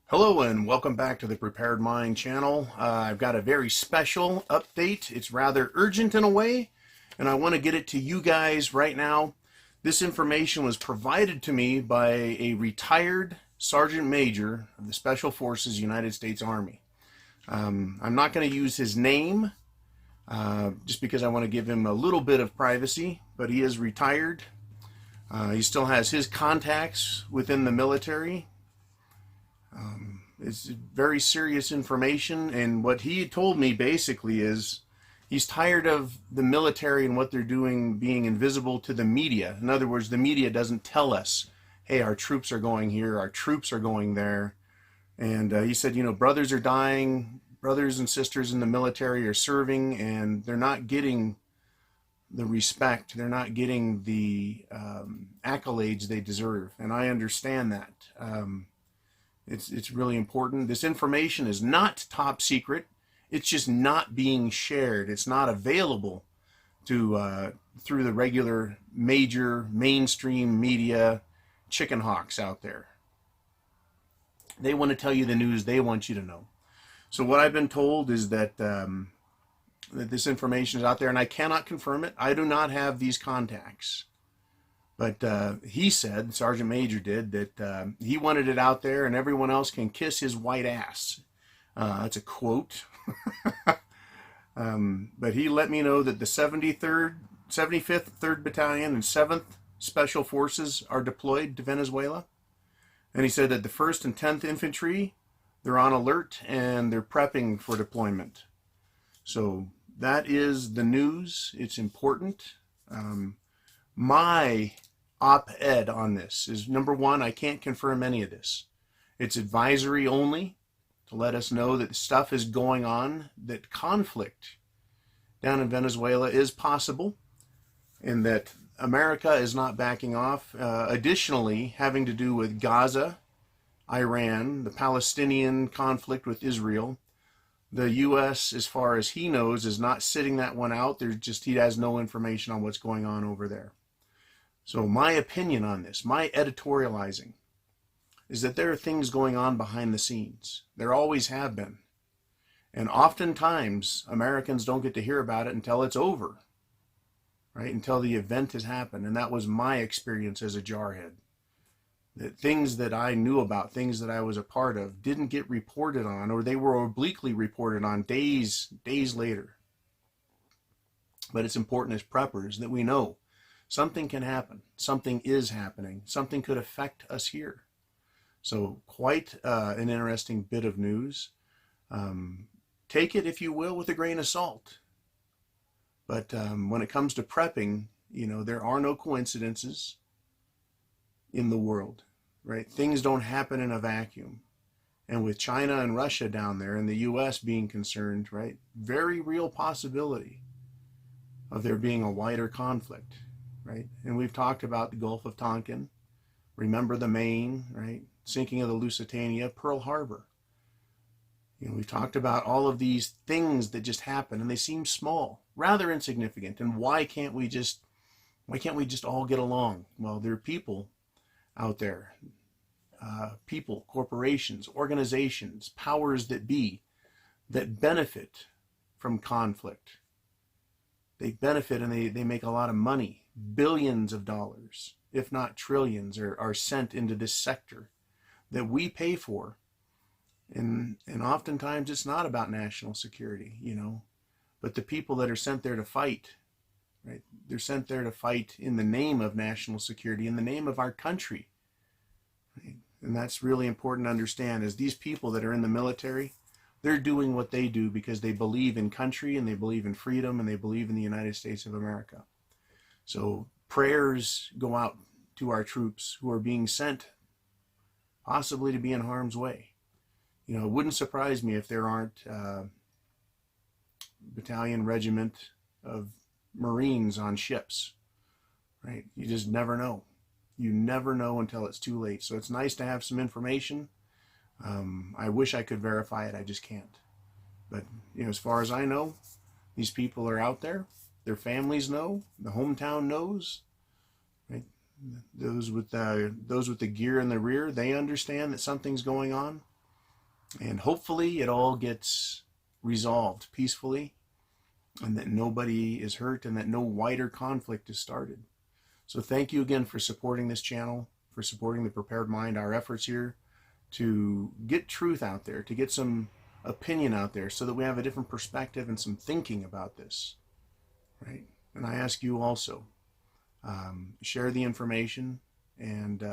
Hello and welcome back to the Prepared Mind channel. I've got a very special update. It's rather urgent in a way, and I want to get it to you guys right now. This information was provided to me by a retired Sergeant Major of the Special Forces United States Army. I'm not going to use his name just because I want to give him a little bit of privacy, but he is retired. He still has his contacts within the military. It's very serious information, and what he told me basically is he's tired of the military and what they're doing being invisible to the media. In other words, the media doesn't tell us, hey, our troops are going here, our troops are going there. And he said, brothers are dying, brothers and sisters in the military are serving, and they're not getting the respect, they're not getting the accolades they deserve. And I understand that. It's really important. This information is not top secret. It's just not being shared. It's not available to through the regular major mainstream media chicken hawks out there. They want to tell you the news they want you to know. So what I've been told is that that this information is out there, and I cannot confirm it. I do not have these contacts. But he said, Sergeant Major did, that he wanted it out there and everyone else can kiss his white ass. That's a quote. But he let me know that the 75th 3rd Battalion and 7th Special Forces are deployed to Venezuela. And he said that the 1st and 10th Infantry, they're on alert and they're prepping for deployment. So that is the news. It's important. My op-ed on this is, number one, I can't confirm any of this. It's advisory only to let us know that stuff is going on, that conflict down in Venezuela is possible, and that America is not backing off. Additionally, having to do with Gaza, Iran, the Palestinian conflict with Israel, the U.S., as far as he knows, is not sitting that one out. He has no information on what's going on over there. So my opinion on this, my editorializing, is that there are things going on behind the scenes. There always have been. And oftentimes, Americans don't get to hear about it until it's over, right? Until the event has happened. And that was my experience as a jarhead. That things that I knew about, things that I was a part of, didn't get reported on, or they were obliquely reported on days later. But it's important as preppers that we know something can happen. Something is happening. Something could affect us here. So quite an interesting bit of news. Take it, if you will, with a grain of salt. But when it comes to prepping, there are no coincidences in the world, right? Things don't happen in a vacuum. And with China and Russia down there and the U.S. being concerned, right, very real possibility of there being a wider conflict, right? And we've talked about the Gulf of Tonkin, remember the Maine, right? Sinking of the Lusitania, Pearl Harbor. We've talked about all of these things that just happen, and they seem small, rather insignificant. And why can't we just all get along? Well, there are people out there, people, corporations, organizations, powers that be, that benefit from conflict. They benefit and they make a lot of money. Billions of dollars, if not trillions, are sent into this sector that we pay for. And oftentimes it's not about national security, but the people that are sent there to fight, right? They're sent there to fight in the name of national security, in the name of our country. Right? And that's really important to understand, is these people that are in the military, they're doing what they do because they believe in country and they believe in freedom and they believe in the United States of America. So prayers go out to our troops who are being sent possibly to be in harm's way. It wouldn't surprise me if there aren't battalion, regiment of Marines on ships, right? You just never know. You never know until it's too late. So it's nice to have some information. I wish I could verify it. I just can't. But, as far as I know, these people are out there. Their families know. The hometown knows. Right? Those with the gear in the rear, they understand that something's going on. And hopefully it all gets resolved peacefully, and that nobody is hurt, and that no wider conflict is started. So thank you again for supporting this channel, for supporting the Prepared Mind, our efforts here to get truth out there, to get some opinion out there so that we have a different perspective and some thinking about this, right? And I ask you also, share the information and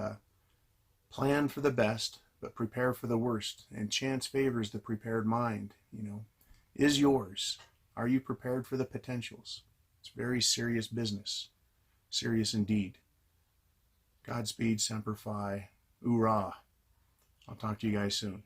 plan for the best, but prepare for the worst. And chance favors the prepared mind, is yours. Are you prepared for the potentials? It's very serious business. Serious indeed. Godspeed, Semper Fi. Hoorah. I'll talk to you guys soon.